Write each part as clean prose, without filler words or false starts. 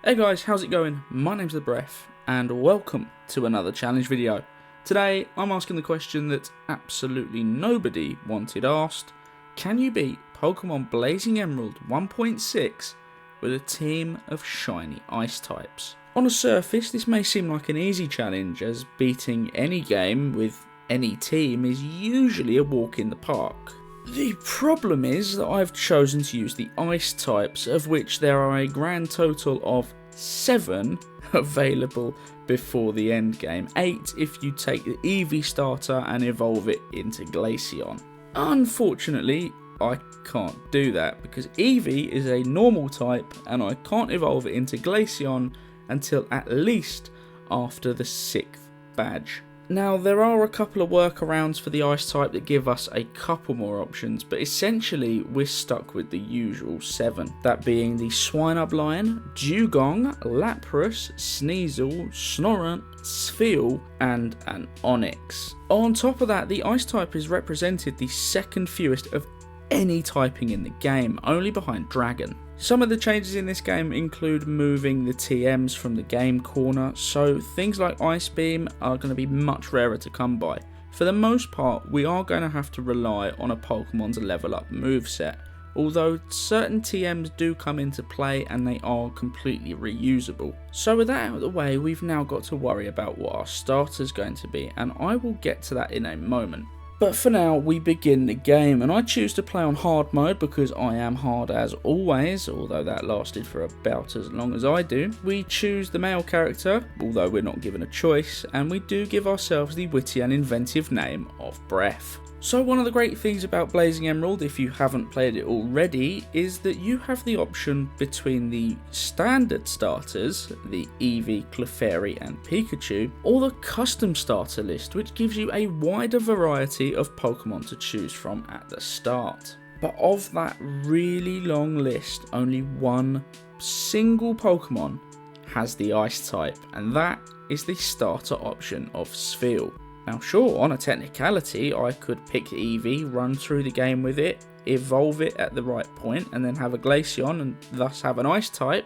Hey guys, how's it going? My name's Breph, and welcome to another challenge video. Today, I'm asking the question that absolutely nobody wanted asked. Can you beat Pokémon Blazing Emerald 1.6 with a team of shiny ice types? On the surface, this may seem like an easy challenge, as beating any game with any team is usually a walk in the park. The problem is that I've chosen to use the ice types, of which there are a grand total of 7 available before the end game. 8 if you take the Eevee starter and evolve it into Glaceon. Unfortunately, I can't do that because Eevee is a normal type and I can't evolve it into Glaceon until at least after the 6th badge. Now, there are a couple of workarounds for the ice type that give us a couple more options, but essentially we're stuck with the usual 7. That being the Swinub-Lion, Dugong, Lapras, Sneasel, Snorunt, Spheal, and an Onix. On top of that, the ice type is represented the second fewest of any typing in the game, only behind Dragon. Some of the changes in this game include moving the TMs from the game corner, so things like Ice Beam are going to be much rarer to come by. For the most part, we are going to have to rely on a Pokemon's level up moveset, although certain TMs do come into play and they are completely reusable. So with that out of the way, we've now got to worry about what our starter's going to be, and I will get to that in a moment. But for now, we begin the game, and I choose to play on hard mode because I am hard as always, although that lasted for about as long as I do. We choose the male character, although we're not given a choice, and we do give ourselves the witty and inventive name of Breph. So one of the great things about Blazing Emerald, if you haven't played it already, is that you have the option between the standard starters, the Eevee, Clefairy and Pikachu, or the custom starter list, which gives you a wider variety of Pokemon to choose from at the start. But of that really long list, only one single Pokemon has the Ice type, and that is the starter option of Spheal. Now sure, on a technicality, I could pick Eevee, run through the game with it, evolve it at the right point, and then have a Glaceon and thus have an Ice type,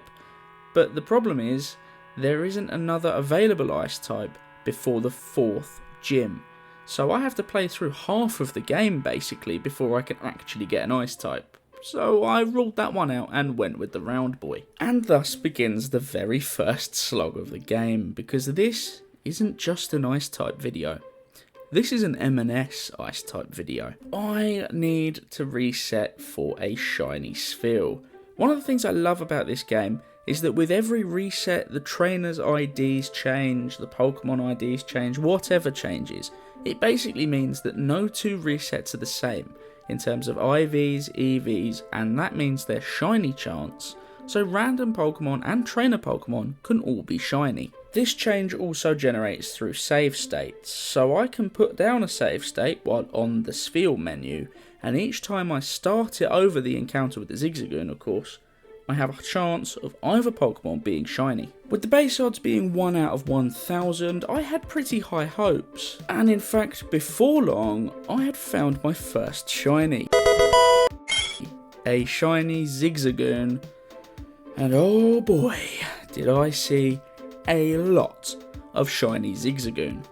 but the problem is, there isn't another available Ice type before the 4th gym. So I have to play through half of the game basically before I can actually get an Ice type. So I ruled that one out and went with the Round Boy. And thus begins the very first slog of the game, because this isn't just an Ice type video. This is an M&S Ice type video. I need to reset for a shiny Spheal. One of the things I love about this game is that with every reset, the trainers' IDs change, the Pokemon IDs change, whatever changes. It basically means that no 2 resets are the same in terms of IVs, EVs, and that means their shiny chance. So random Pokemon and trainer Pokemon can all be shiny. This change also generates through save states, so I can put down a save state while on the Spheal menu, and each time I start it over the encounter with the Zigzagoon, of course, I have a chance of either Pokemon being shiny. With the base odds being 1 out of 1000, I had pretty high hopes, and in fact before long I had found my first shiny. A shiny Zigzagoon, and oh boy, did I see a lot of shiny Zigzagoon.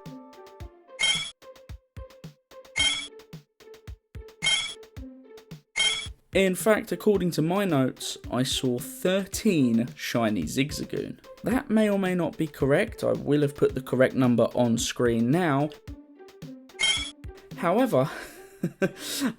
In fact, according to my notes, I saw 13 shiny Zigzagoon. That may or may not be correct. I will have put the correct number on screen now. However,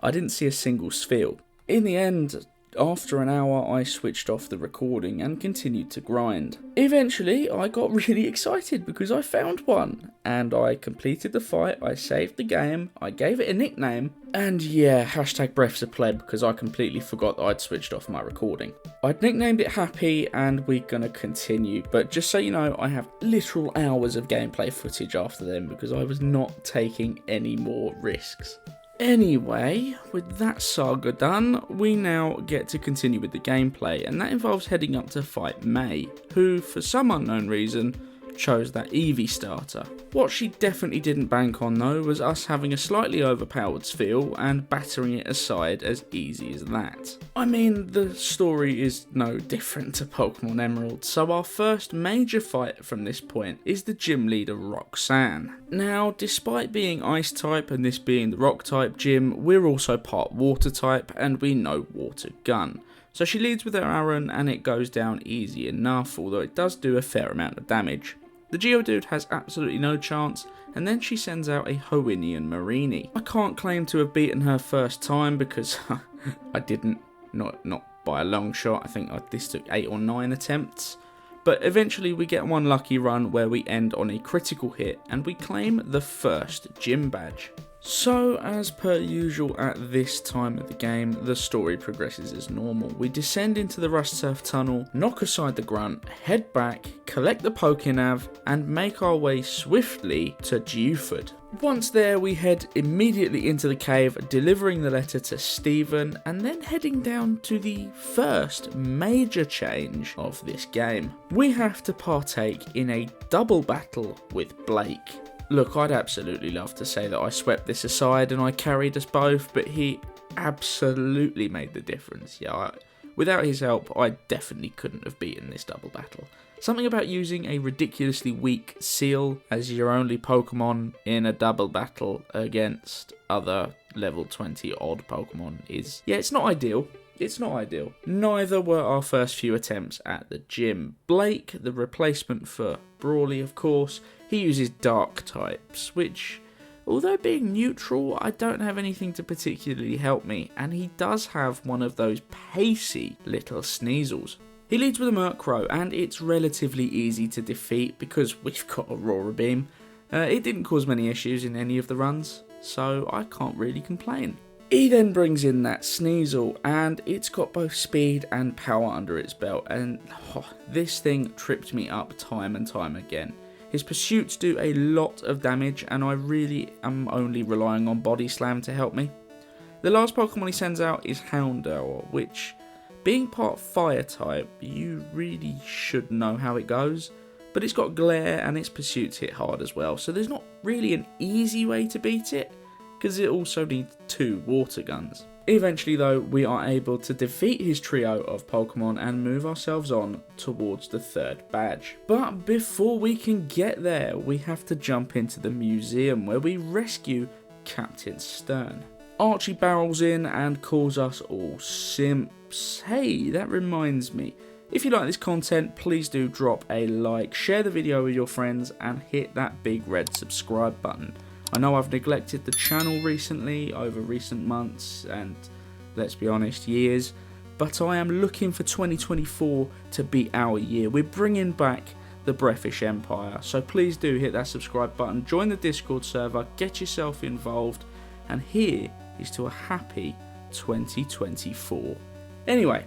I didn't see a single Spheal. In the end, after an hour, I switched off the recording and continued to grind. Eventually, I got really excited because I found one, and I completed the fight, I saved the game, I gave it a nickname, and yeah, hashtag Breff's a pleb because I completely forgot that I'd switched off my recording. I'd nicknamed it Happy, and we're gonna continue, but just so you know, I have literal hours of gameplay footage after them because I was not taking any more risks. Anyway, with that saga done, we now get to continue with the gameplay, and that involves heading up to fight May, who, for some unknown reason, chose that Eevee starter. What she definitely didn't bank on though was us having a slightly overpowered Spheal and battering it aside as easy as that. I mean, the story is no different to Pokémon Emerald, so our first major fight from this point is the gym leader Roxanne. Now, despite being Ice type and this being the Rock type gym, we're also part Water type and we know Water Gun. So she leads with her Aaron and it goes down easy enough, although it does do a fair amount of damage. The Geodude has absolutely no chance, and then she sends out a Hoennian Mareanie. I can't claim to have beaten her first time because I didn't, not by a long shot. I think this took 8 or 9 attempts. But eventually we get one lucky run where we end on a critical hit and we claim the first gym badge. So, as per usual at this time of the game, the story progresses as normal. We descend into the Rust Surf Tunnel, knock aside the Grunt, head back, collect the Pokénav, and make our way swiftly to Dewford. Once there, we head immediately into the cave, delivering the letter to Stephen, and then heading down to the first major change of this game. We have to partake in a double battle with Blake. Look, I'd absolutely love to say that I swept this aside and I carried us both, but he absolutely made the difference. Yeah, without his help, I definitely couldn't have beaten this double battle. Something about using a ridiculously weak Seal as your only Pokemon in a double battle against other level 20 odd Pokemon is... yeah, it's not ideal. It's not ideal. Neither were our first few attempts at the gym. Blake, the replacement for Brawly, of course, he uses dark types, which, although being neutral, I don't have anything to particularly help me, and he does have one of those pacey little Sneasels. He leads with a Murkrow, and it's relatively easy to defeat because we've got Aurora Beam. It didn't cause many issues in any of the runs, so I can't really complain. He then brings in that Sneasel, and it's got both speed and power under its belt, and this thing tripped me up time and time again. His pursuits do a lot of damage, and I really am only relying on Body Slam to help me. The last Pokemon he sends out is Houndour, which, being part Fire type, you really should know how it goes, but it's got Glare and its pursuits hit hard as well, so there's not really an easy way to beat it, because it also needs 2 Water Guns. Eventually though, we are able to defeat his trio of Pokemon and move ourselves on towards the 3rd badge. But before we can get there, we have to jump into the museum where we rescue Captain Stern. Archie barrels in and calls us all simps. Hey, that reminds me. If you like this content, please do drop a like, share the video with your friends, and hit that big red subscribe button. I know I've neglected the channel recently, over recent months, and let's be honest, years, but I am looking for 2024 to be our year. We're bringing back the Brephish Empire, so please do hit that subscribe button, join the Discord server, get yourself involved, and here is to a happy 2024. Anyway,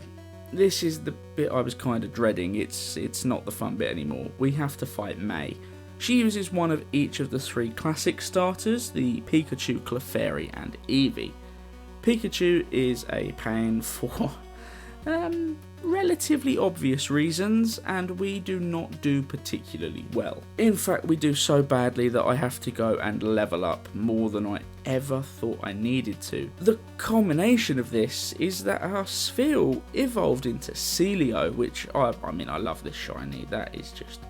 this is the bit I was kind of dreading. It's not the fun bit anymore. We have to fight May. She uses one of each of the 3 classic starters, the Pikachu, Clefairy and Eevee. Pikachu is a pain for relatively obvious reasons, and we do not do particularly well. In fact, we do so badly that I have to go and level up more than I ever thought I needed to. The culmination of this is that our Spheal evolved into Celio, which, I mean, I love this shiny. That is just...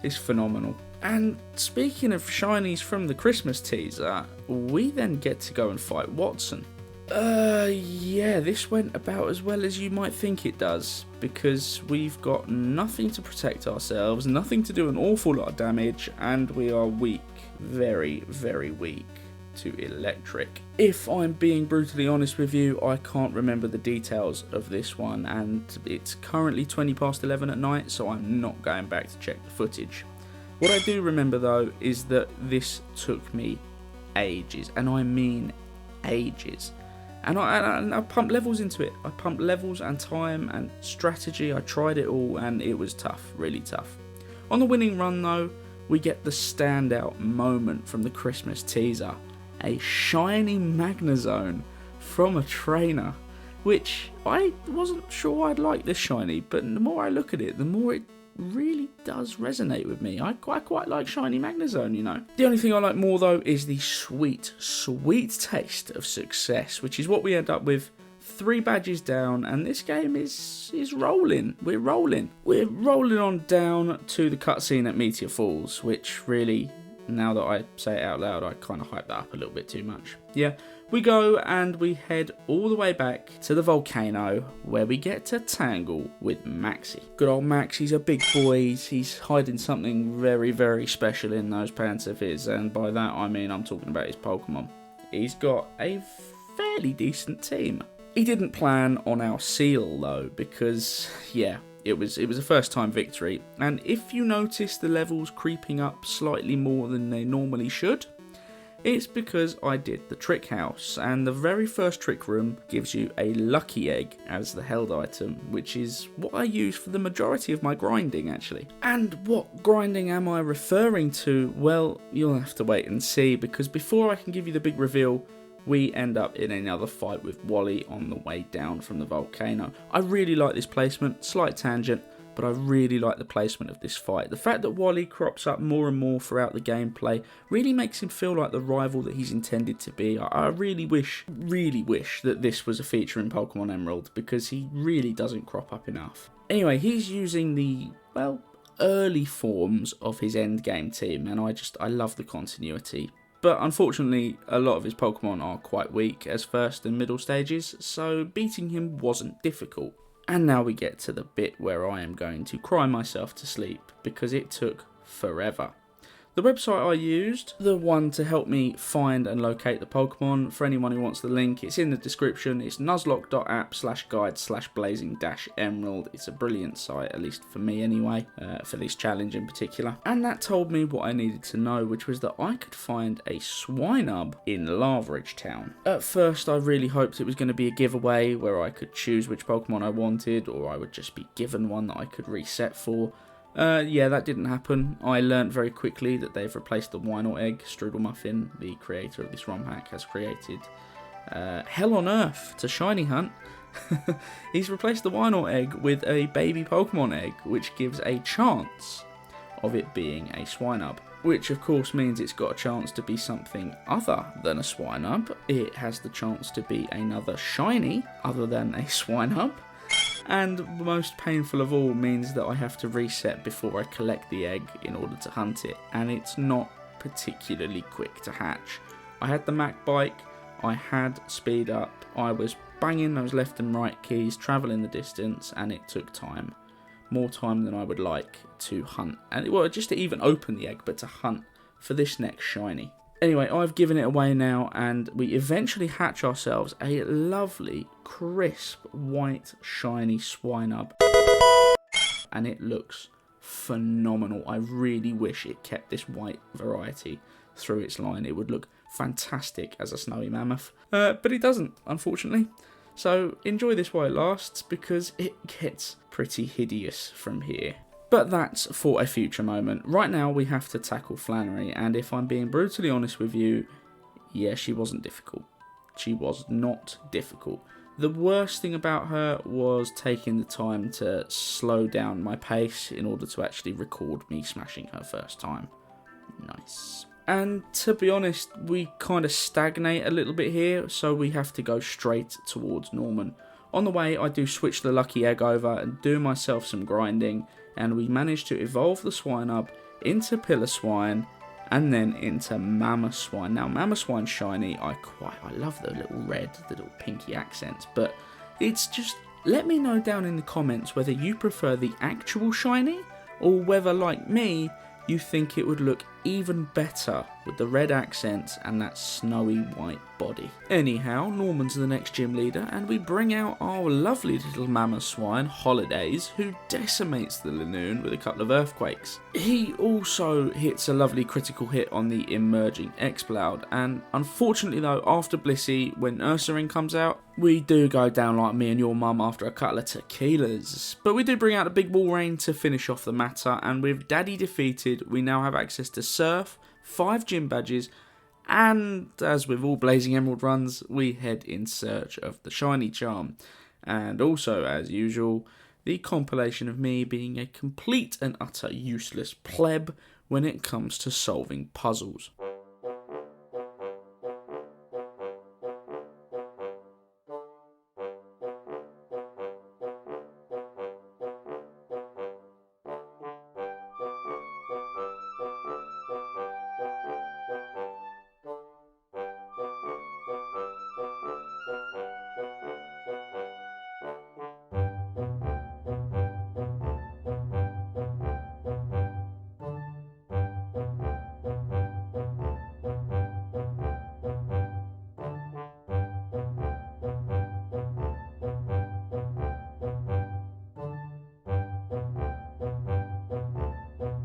it's phenomenal. And speaking of shinies from the Christmas teaser, we then get to go and fight Watson. Yeah, this went about as well as you might think it does, because we've got nothing to protect ourselves, nothing to do an awful lot of damage, and we are weak, very, very weak to electric. If I'm being brutally honest with you, I can't remember the details of this one, and it's currently 20 past 11 at night, so I'm not going back to check the footage. What I do remember though is that this took me ages, and I mean ages. And I pumped levels into it. I pumped levels and time and strategy. I tried it all, and it was tough, really tough. On the winning run though, we get the standout moment from the Christmas teaser. A shiny Magnezone from a trainer, which I wasn't sure I'd like this shiny, but the more I look at it, the more it really does resonate with me. I quite like shiny Magnezone, you know. The only thing I like more though is the sweet, sweet taste of success, which is what we end up with 3 badges down, and this game is rolling. We're rolling on down to the cutscene at Meteor Falls, which really, now that I say it out loud, I kind of hype that up a little bit too much. Yeah, we go and we head all the way back to the volcano where we get to tangle with Maxie. Good old Max, he's a big boy, he's hiding something very, very special in those pants of his, and by that I mean I'm talking about his Pokemon. He's got a fairly decent team. He didn't plan on our seal though, because yeah, it was a first time victory, and if you notice the levels creeping up slightly more than they normally should, it's because I did the trick house, and the very first trick room gives you a lucky egg as the held item, which is what I use for the majority of my grinding actually. And what grinding am I referring to? Well, you'll have to wait and see, because before I can give you the big reveal, we end up in another fight with Wally on the way down from the volcano. I really like this placement, slight tangent, but I really like the placement of this fight. The fact that Wally crops up more and more throughout the gameplay really makes him feel like the rival that he's intended to be. I really wish that this was a feature in Pokémon Emerald, because he really doesn't crop up enough. Anyway, he's using the, well, early forms of his endgame team, and I love the continuity. But unfortunately, a lot of his Pokemon are quite weak as first and middle stages, so beating him wasn't difficult. And now we get to the bit where I am going to cry myself to sleep, because it took forever. The website I used, the one to help me find and locate the Pokemon, for anyone who wants the link, it's in the description. It's nuzlocke.app/guide/blazing-emerald. It's a brilliant site, at least for me anyway, for this challenge in particular. And that told me what I needed to know, which was that I could find a Swinub in Laveridge Town. At first I really hoped it was going to be a giveaway where I could choose which Pokemon I wanted, or I would just be given one that I could reset for. Yeah, that didn't happen. I learnt very quickly that they've replaced the Wynot egg. Strudel Muffin, the creator of this ROM hack, has created hell on earth to shiny hunt. He's replaced the Wynot egg with a baby Pokemon egg, which gives a chance of it being a Swinub. Which of course means it's got a chance to be something other than a Swinub. It has the chance to be another shiny other than a Swinub. And most painful of all means that I have to reset before I collect the egg in order to hunt it, and it's not particularly quick to hatch. I had the Mac bike, I had speed up, I was banging those left and right keys, travelling the distance, and it took time. More time than I would like to hunt, and well, just to even open the egg, but to hunt for this next shiny. Anyway, I've given it away now, and we eventually hatch ourselves a lovely, crisp, white, shiny Swinub. And it looks phenomenal. I really wish it kept this white variety through its line. It would look fantastic as a snowy mammoth. But it doesn't, unfortunately. So enjoy this while it lasts, because it gets pretty hideous from here. But that's for a future moment. Right now we have to tackle Flannery, and if I'm being brutally honest with you, yeah, she wasn't difficult. She was not difficult. The worst thing about her was taking the time to slow down my pace in order to actually record me smashing her first time. Nice. And to be honest, we kind of stagnate a little bit here, so we have to go straight towards Norman. On the way, I do switch the lucky egg over and do myself some grinding, and we manage to evolve the Swinub into Piloswine and then into Mamoswine. Now, Mamoswine shiny, I love the little red, the little pinky accents, but it's just, let me know down in the comments whether you prefer the actual shiny, or whether, like me, you think it would look even better with the red accents and that snowy white body. Anyhow, Norman's the next gym leader, and we bring out our lovely little Mamoswine, Holidays, who decimates the Linoon with a couple of earthquakes. He also hits a lovely critical hit on the emerging Exploud, and unfortunately though, after Blissey, when Ursaring comes out, we do go down like me and your mum after a couple of tequilas. But we do bring out a big Walrein to finish off the matter, and with Daddy defeated, we now have access to Surf, 5 gym badges, and as with all Blazing Emerald runs, we head in search of the shiny charm. And also, as usual, the compilation of me being a complete and utter useless pleb when it comes to solving puzzles.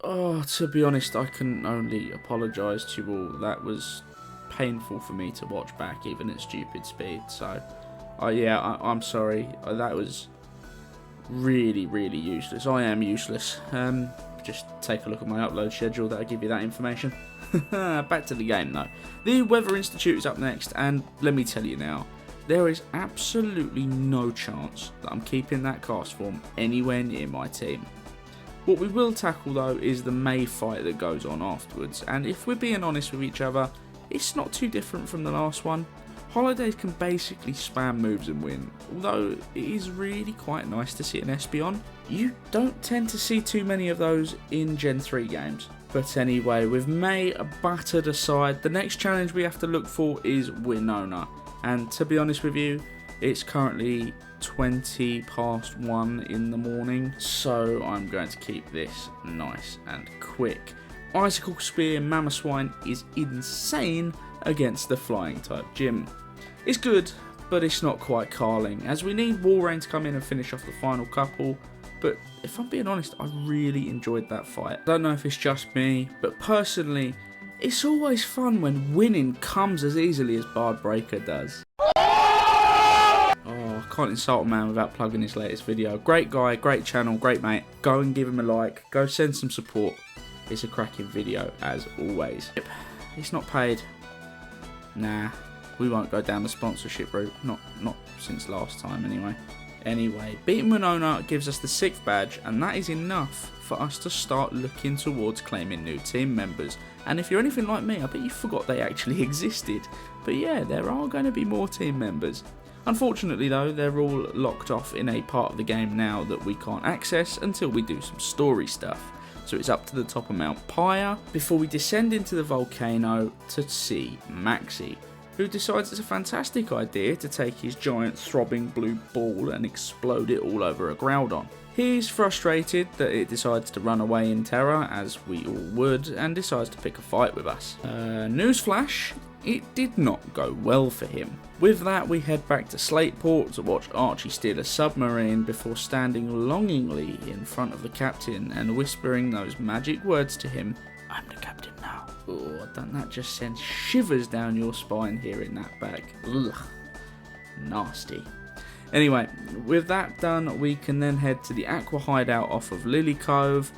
Oh, to be honest, I can only apologise to you all. That was painful for me to watch back, even at stupid speed. So, I'm sorry. That was really, really useless. I am useless. Just take a look at my upload schedule. That'll give you that information. Back to the game, though. The Weather Institute is up next, and let me tell you now, there is absolutely no chance that I'm keeping that cast form anywhere near my team. What we will tackle though is the May fight that goes on afterwards, and if we're being honest with each other, it's not too different from the last one. Holidays can basically spam moves and win, although it is really quite nice to see an Espeon. You don't tend to see too many of those in Gen 3 games. But anyway, with May battered aside, the next challenge we have to look for is Winona, and to be honest with you, it's currently 20 past 1 in the morning, so I'm going to keep this nice and quick. Icicle Spear Mamoswine is insane against the flying type gym. It's good, but it's not quite Carling, as we need Walrein to come in and finish off the final couple, but if I'm being honest, I really enjoyed that fight. I don't know if it's just me, but personally, it's always fun when winning comes as easily as Bard Breaker does. Can't insult a man without plugging his latest video. Great guy, great channel, great mate. Go and give him a like. Go send some support. It's a cracking video as always. Yep, it's not paid. Nah, we won't go down the sponsorship route. Not since last time anyway. Anyway, beating Winona gives us the 6th badge, and that is enough for us to start looking towards claiming new team members. And if you're anything like me, I bet you forgot they actually existed. But yeah, there are going to be more team members. Unfortunately though, they're all locked off in a part of the game now that we can't access until we do some story stuff. So it's up to the top of Mount Pyre before we descend into the volcano to see Maxie, who decides it's a fantastic idea to take his giant throbbing blue ball and explode it all over a Groudon. He's frustrated that it decides to run away in terror, as we all would, and decides to pick a fight with us. Newsflash, it did not go well for him. With that, we head back to Slateport to watch Archie steal a submarine before standing longingly in front of the captain and whispering those magic words to him. I'm the captain now. Oh, don't that just send shivers down your spine hearing that back? Ugh, nasty. Anyway, with that done, we can then head to the Aqua Hideout off of Lily Cove,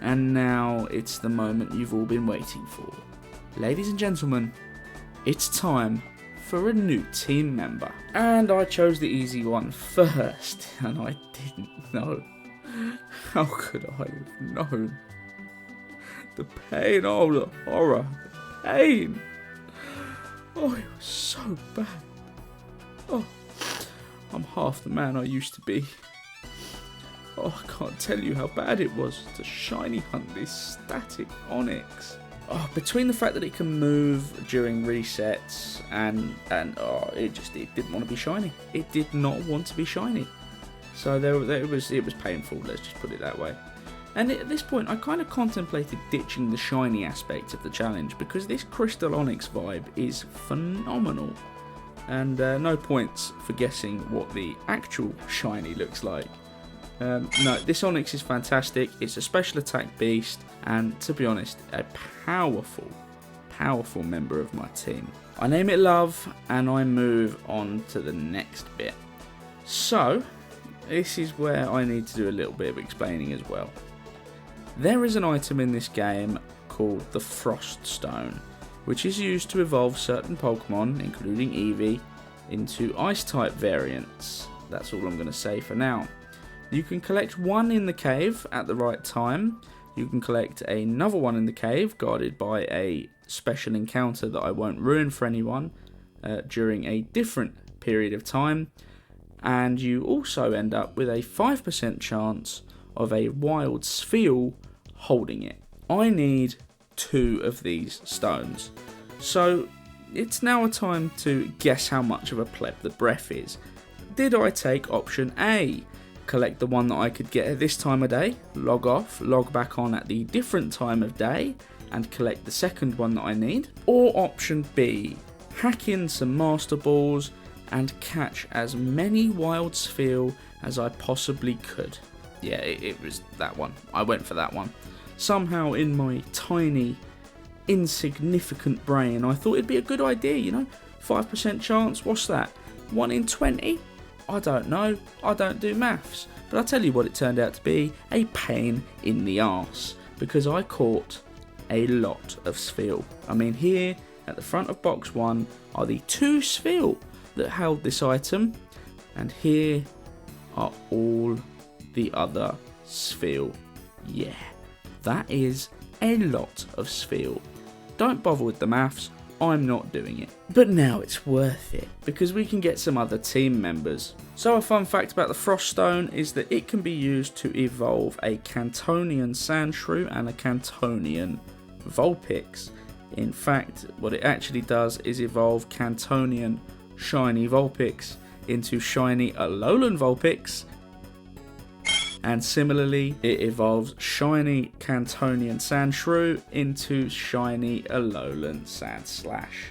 and now it's the moment you've all been waiting for. Ladies and gentlemen, it's time for a new team member. And I chose the easy one first, and I didn't know. How could I have known? The pain, oh the horror, the pain. Oh, it was so bad. Oh, I'm half the man I used to be. Oh, I can't tell you how bad it was to shiny hunt this static Onyx. Oh, between the fact that it can move during resets and it didn't want to be shiny. It did not want to be shiny. So it was painful, let's just put it that way. And at this point I kind of contemplated ditching the shiny aspect of the challenge, because this Crystal Onyx vibe is phenomenal. And no points for guessing what the actual shiny looks like. No, this Onyx is fantastic. It's a special attack beast, and to be honest, a powerful member of my team. I name it Love, and I move on to the next bit. So, this is where I need to do a little bit of explaining as well. There is an item in this game called the Frost Stone, which is used to evolve certain Pokemon, including Eevee, into Ice-type variants. That's all I'm going to say for now. You can collect one in the cave at the right time. You can collect another one in the cave, guarded by a special encounter that I won't ruin for anyone, during a different period of time. And you also end up with a 5% chance of a wild spheal holding it. I need 2 of these stones. So it's now a time to guess how much of a pleb the Breph is. Did I take option A? Collect the one that I could get at this time of day, log off, log back on at the different time of day, and collect the second one that I need? Or option B, hack in some Master Balls and catch as many wild spheal as I possibly could? Yeah, it was that one. I went for that one. Somehow in my tiny, insignificant brain, I thought it'd be a good idea, you know? 5% chance, what's that? 1 in 20? I don't know, I don't do maths, but I'll tell you what it turned out to be, a pain in the arse, because I caught a lot of spheal. I mean, here at the front of box 1 are the 2 spheal that held this item, and here are all the other spheal. Yeah, that is a lot of spheal. Don't bother with the maths, I'm not doing it. But now it's worth it, because we can get some other team members. So a fun fact about the Frost Stone is that it can be used to evolve a Cantonian Sandshrew and a Cantonian Vulpix. In fact, what it actually does is evolve Cantonian Shiny Vulpix into Shiny Alolan Vulpix, and similarly it evolves Shiny Cantonian Sandshrew into Shiny Alolan Sandslash.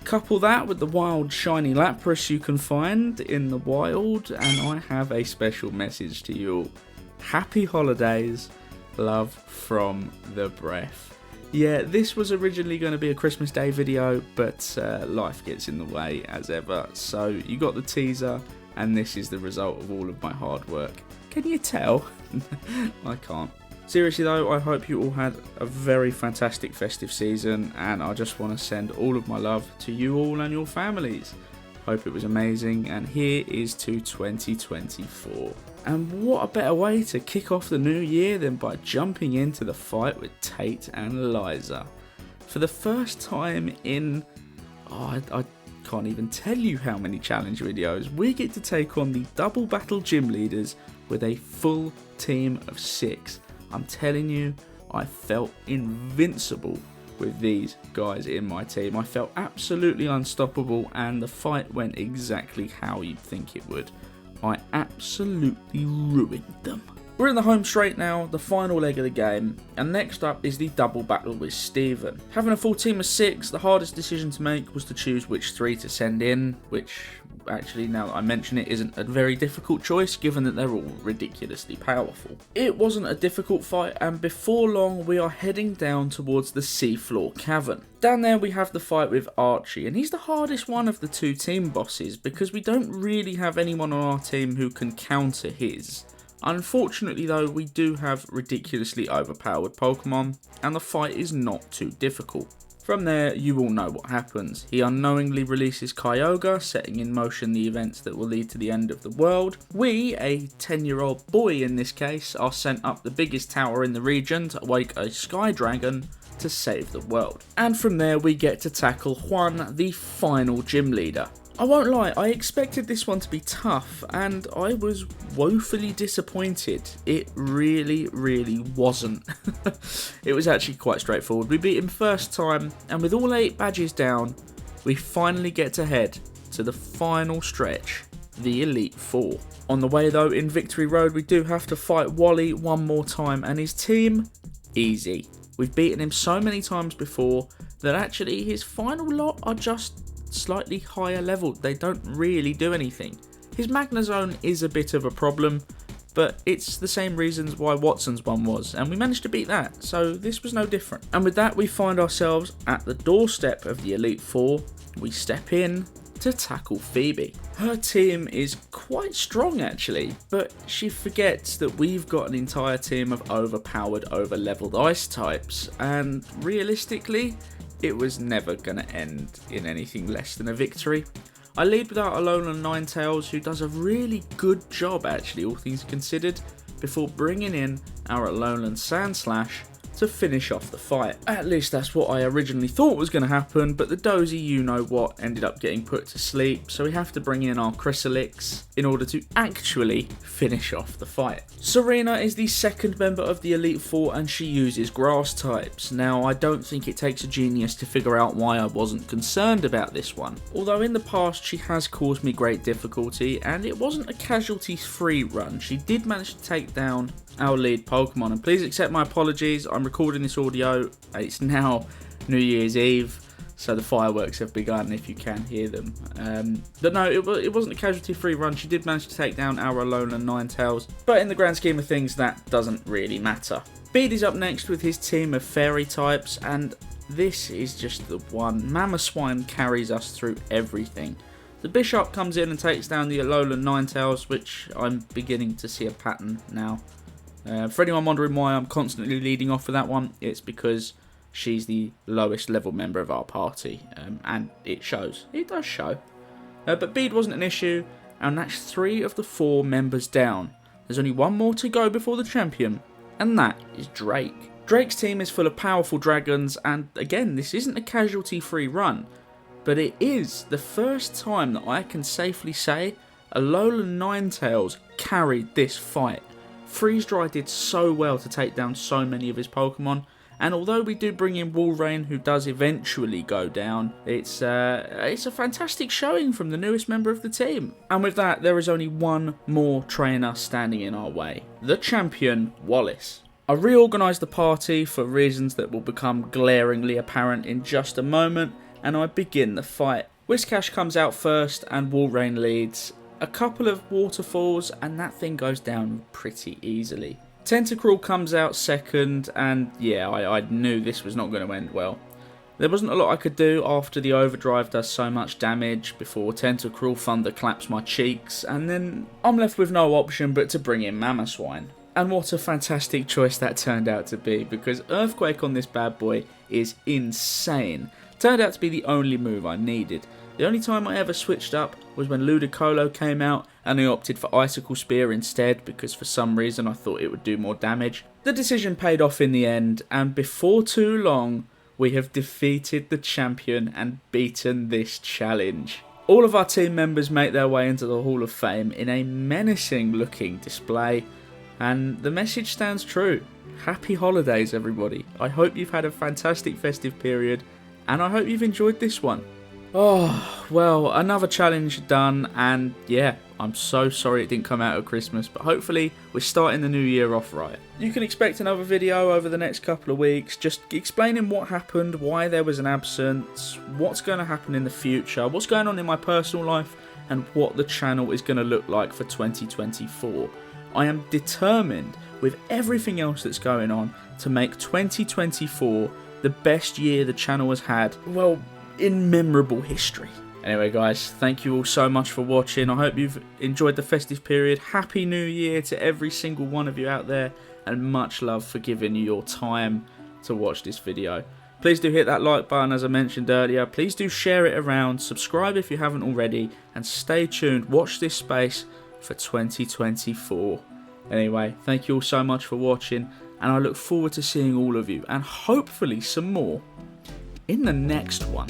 Couple that with the wild Shiny Lapras you can find in the wild, and I have a special message to you all. Happy holidays, love from the Breph. Yeah, this was originally going to be a Christmas Day video, but life gets in the way as ever. So you got the teaser, and this is the result of all of my hard work. Can you tell? I can't. Seriously though, I hope you all had a very fantastic festive season, and I just want to send all of my love to you all and your families. Hope it was amazing, and here is to 2024. And what a better way to kick off the new year than by jumping into the fight with Tate and Liza. For the first time in, I can't even tell you how many challenge videos, we get to take on the double battle gym leaders with a full team of 6. I'm telling you, I felt invincible with these guys in my team. I felt absolutely unstoppable, and the fight went exactly how you'd think it would. I absolutely ruined them. We're in the home straight now, the final leg of the game, and next up is the double battle with Steven. Having a full team of 6, the hardest decision to make was to choose which 3 to send in, which actually, now that I mention it, isn't a very difficult choice given that they're all ridiculously powerful. It wasn't a difficult fight, and before long we are heading down towards the seafloor cavern. Down there we have the fight with Archie, and he's the hardest one of the 2 team bosses because we don't really have anyone on our team who can counter his. Unfortunately though, we do have ridiculously overpowered Pokemon, and the fight is not too difficult. From there, you all know what happens. He unknowingly releases Kyogre, setting in motion the events that will lead to the end of the world. We, a 10-year-old boy in this case, are sent up the biggest tower in the region to wake a Sky Dragon to save the world. And from there, we get to tackle Juan, the final gym leader. I won't lie, I expected this one to be tough, and I was woefully disappointed. It really, really wasn't. It was actually quite straightforward. We beat him first time, and with all 8 badges down, we finally get to head to the final stretch, the Elite Four. On the way though, in Victory Road, we do have to fight Wally one more time, and his team, easy. We've beaten him so many times before that actually his final lot are just slightly higher level. They don't really do anything. His Magnezone is a bit of a problem, but it's the same reasons why Watson's one was, and we managed to beat that, so this was no different. And with that, we find ourselves at the doorstep of the Elite Four. We step in to tackle Phoebe. Her team is quite strong actually, but she forgets that we've got an entire team of overpowered, over-leveled ice types, and realistically, it was never going to end in anything less than a victory. I lead without Alolan Ninetales, who does a really good job actually, all things considered, before bringing in our Alolan Sandslash to finish off the fight. At least that's what I originally thought was going to happen, but the dozy you-know-what ended up getting put to sleep, so we have to bring in our Chrysalix in order to actually finish off the fight. Serena is the second member of the Elite Four and she uses grass types. Now, I don't think it takes a genius to figure out why I wasn't concerned about this one. Although in the past she has caused me great difficulty and it wasn't a casualty-free run. She did manage to take down our lead Pokemon, and please accept my apologies, I'm recording this audio, it's now New Year's Eve, so the fireworks have begun if you can hear them. But no, it wasn't a casualty-free run. She did manage to take down our Alolan Ninetales, but in the grand scheme of things, that doesn't really matter. Bede is up next with his team of fairy types, and this is just the one. Mamoswine carries us through everything. The Bishop comes in and takes down the Alolan Ninetales, which I'm beginning to see a pattern now. For anyone wondering why I'm constantly leading off with that one, it's because she's the lowest level member of our party, and it shows. It does show. But Bede wasn't an issue, and that's 3 of the 4 members down. There's only one more to go before the champion, and that is Drake. Drake's team is full of powerful dragons, and again, this isn't a casualty-free run, but it is the first time that I can safely say Alolan Ninetales carried this fight. Freeze-Dry did so well to take down so many of his Pokemon, and although we do bring in Walrein, who does eventually go down, it's a fantastic showing from the newest member of the team. And with that, there is only one more trainer standing in our way, the champion, Wallace. I reorganised the party for reasons that will become glaringly apparent in just a moment, and I begin the fight. Whiscash comes out first, and Walrein leads. A couple of waterfalls and that thing goes down pretty easily. Tentacruel comes out second, and yeah, I knew this was not going to end well. There wasn't a lot I could do after the overdrive does so much damage before Tentacruel thunderclaps my cheeks, and then I'm left with no option but to bring in Mamoswine. And what a fantastic choice that turned out to be, because Earthquake on this bad boy is insane. Turned out to be the only move I needed. The only time I ever switched up was when Ludicolo came out and I opted for Icicle Spear instead because for some reason I thought it would do more damage. The decision paid off in the end, and before too long we have defeated the champion and beaten this challenge. All of our team members make their way into the Hall of Fame in a menacing looking display, and the message stands true. Happy holidays everybody. I hope you've had a fantastic festive period and I hope you've enjoyed this one. Oh, well, another challenge done, and yeah, I'm so sorry it didn't come out at Christmas, but hopefully we're starting the new year off right. You can expect another video over the next couple of weeks, just explaining what happened, why there was an absence, what's going to happen in the future, what's going on in my personal life, and what the channel is going to look like for 2024. I am determined, with everything else that's going on, to make 2024 the best year the channel has had, well, in memorable history. Anyway guys, thank you all so much for watching. I hope you've enjoyed the festive period. Happy New Year to every single one of you out there, and much love for giving you your time to watch this video. Please do hit that like button as I mentioned earlier. Please do share it around, subscribe if you haven't already, and stay tuned. Watch this space for 2024. Anyway, thank you all so much for watching, and I look forward to seeing all of you, and hopefully some more, in the next one.